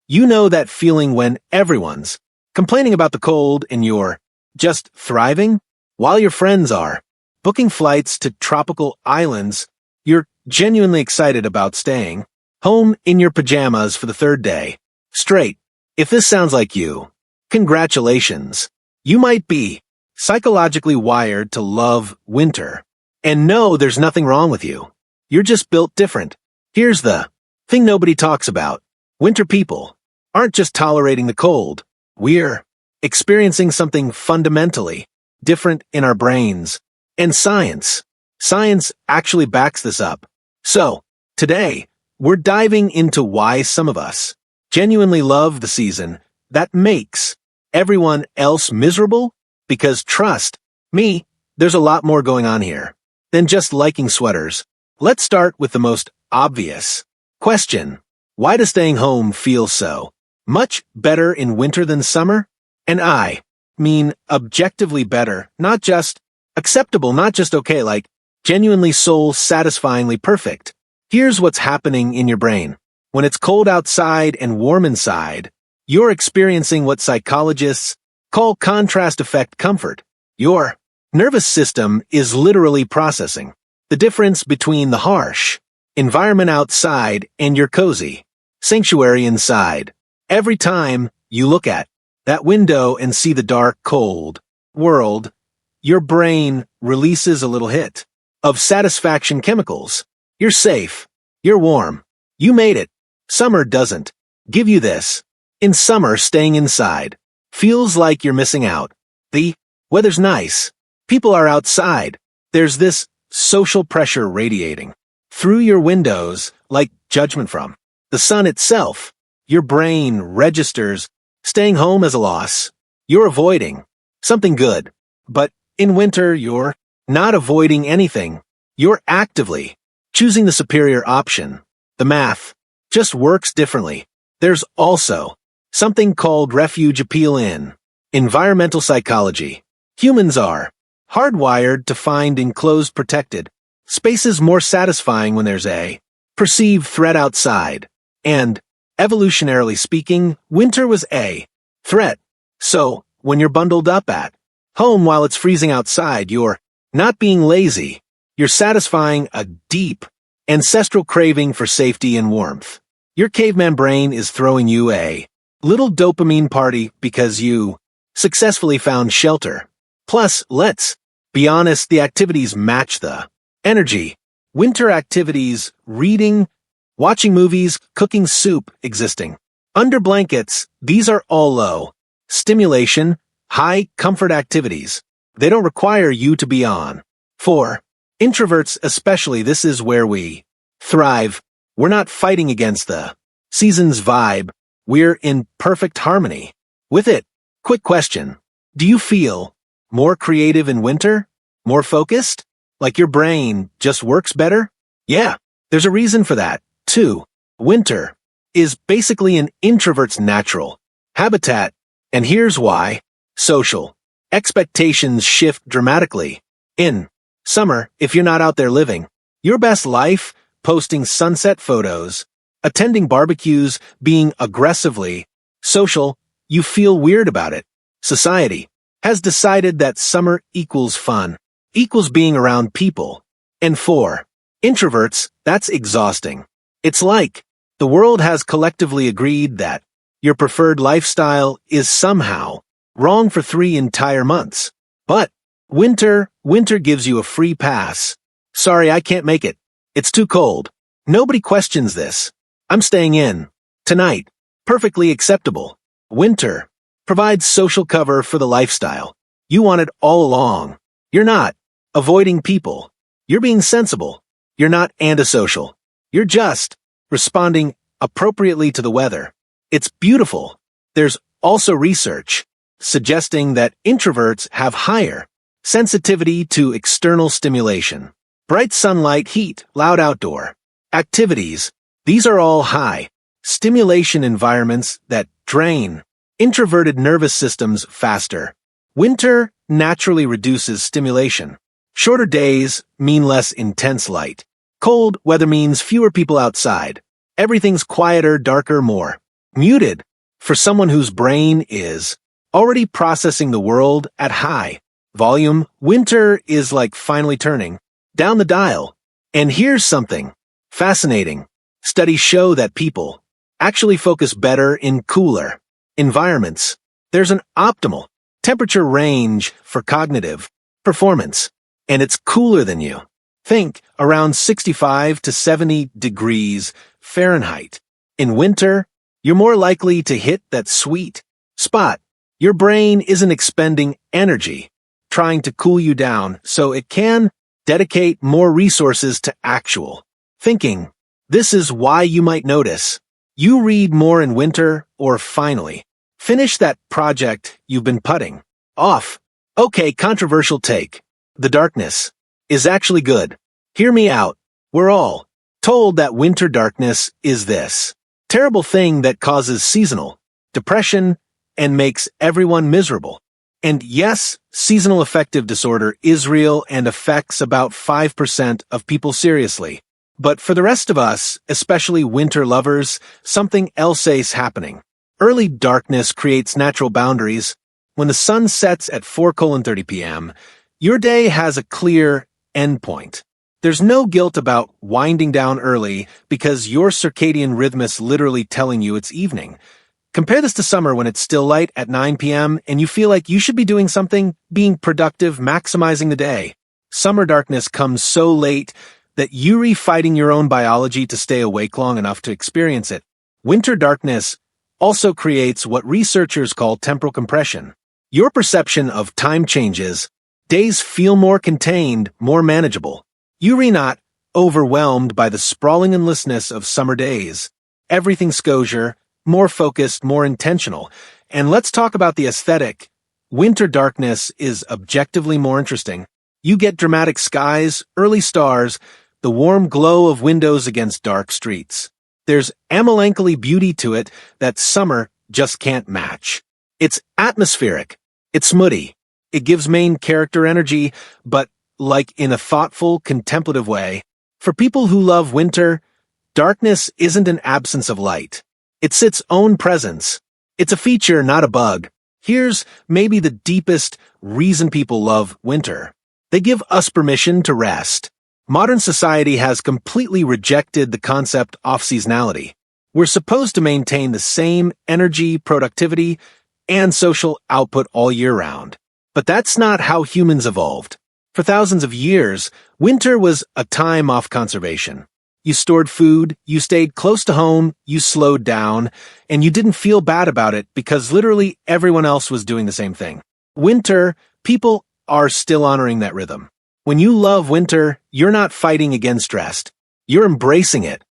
You know that feeling when everyone's complaining about the cold and you're just thriving? While your friends are booking flights to tropical islands, you're genuinely excited about staying home in your pajamas for the third day straight. If this sounds like you, congratulations. You might be psychologically wired to love winter. And no, there's nothing wrong with you. You're just built different. Here's the thing nobody talks about. Winter people aren't just tolerating the cold. We're experiencing something fundamentally different in our brains. And science actually backs this up. So, today, we're diving into why some of us genuinely love the season that makes everyone else miserable, because trust me, there's a lot more going on here than just liking sweaters. Let's start with the most obvious question. Why does staying home feel so much better in winter than summer? And I mean objectively better, not just acceptable, not just okay, like genuinely soul-satisfyingly perfect. Here's what's happening in your brain. When it's cold outside and warm inside, you're experiencing what psychologists call contrast effect comfort. Your nervous system is literally processing the difference between the harsh environment outside and your cozy sanctuary inside. Every time you look at that window and see the dark, cold world, your brain releases a little hit of satisfaction chemicals. You're safe. You're warm. You made it. Summer doesn't give you this. In summer, staying inside feels like you're missing out. The weather's nice. People are outside. There's this social pressure radiating through your windows like judgment from the sun itself. Your brain registers staying home as a loss. You're avoiding something good. But in winter, you're not avoiding anything. You're actively choosing the superior option. The math just works differently. There's also something called refuge appeal in environmental psychology. Humans are hardwired to find enclosed, protected spaces more satisfying when there's a perceived threat outside. And, evolutionarily speaking, winter was a threat. So, when you're bundled up at home while it's freezing outside, you're not being lazy. You're satisfying a deep, ancestral craving for safety and warmth. Your caveman brain is throwing you a little dopamine party because you successfully found shelter. Plus, let's be honest, the activities match the energy. Winter activities, reading, watching movies, cooking soup, existing under blankets, these are all low stimulation, high comfort activities. They don't require you to be on. For introverts especially, this is where we thrive. We're not fighting against the season's vibe. We're in perfect harmony with it. Quick question. Do you feel more creative in winter? More focused? Like your brain just works better? Yeah, there's a reason for that, too. Winter is basically an introvert's natural habitat, and here's why. Social expectations shift dramatically. In summer, if you're not out there living your best life, posting sunset photos, attending barbecues, being aggressively social, you feel weird about it. Society has decided that summer equals fun, equals being around people. And for introverts, that's exhausting. It's like the world has collectively agreed that your preferred lifestyle is somehow wrong for 3 entire months. But winter gives you a free pass. Sorry, I can't make it. It's too cold. Nobody questions this. I'm staying in. Tonight. Perfectly acceptable. Winter provides social cover for the lifestyle you wanted all along. You're not avoiding people. You're being sensible. You're not antisocial. You're just responding appropriately to the weather. It's beautiful. There's also research suggesting that introverts have higher sensitivity to external stimulation. Bright sunlight, heat, loud outdoor activities. These are all high stimulation environments that drain introverted nervous systems faster. Winter naturally reduces stimulation. Shorter days mean less intense light. Cold weather means fewer people outside. Everything's quieter, darker, more muted for someone whose brain is already processing the world at high volume. Winter is like finally turning down the dial. And here's something fascinating. Studies show that people actually focus better in cooler environments. There's an optimal temperature range for cognitive performance, and it's cooler than you think, around 65 to 70 degrees Fahrenheit. In winter, you're more likely to hit that sweet spot. Your brain isn't expending energy trying to cool you down, so it can dedicate more resources to actual thinking. This is why you might notice you read more in winter, or finally finish that project you've been putting off. Okay, controversial take. The darkness is actually good. Hear me out. We're all told that winter darkness is this terrible thing that causes seasonal depression and makes everyone miserable. And yes, seasonal affective disorder is real and affects about 5% of people seriously. But for the rest of us, especially winter lovers, something else is happening. Early darkness creates natural boundaries. When the sun sets at 4:30 p.m., your day has a clear endpoint. There's no guilt about winding down early because your circadian rhythm is literally telling you it's evening. Compare this to summer when it's still light at 9 p.m. and you feel like you should be doing something, being productive, maximizing the day. Summer darkness comes so late that you're fighting your own biology to stay awake long enough to experience it. Winter darkness also creates what researchers call temporal compression. Your perception of time changes. Days feel more contained, more manageable. You're not overwhelmed by the sprawling endlessness of summer days. Everything's cozier, more focused, more intentional. And let's talk about the aesthetic. Winter darkness is objectively more interesting. You get dramatic skies, early stars, the warm glow of windows against dark streets. There's a melancholy beauty to it that summer just can't match. It's atmospheric. It's moody. It gives main character energy, but like in a thoughtful, contemplative way. For people who love winter, darkness isn't an absence of light. It's its own presence. It's a feature, not a bug. Here's maybe the deepest reason people love winter. They give us permission to rest. Modern society has completely rejected the concept of seasonality. We're supposed to maintain the same energy, productivity, and social output all year round. But that's not how humans evolved. For thousands of years, winter was a time off conservation. You stored food, you stayed close to home, you slowed down, and you didn't feel bad about it because literally everyone else was doing the same thing. Winter, people are still honoring that rhythm. When you love winter, you're not fighting against rest. You're embracing it.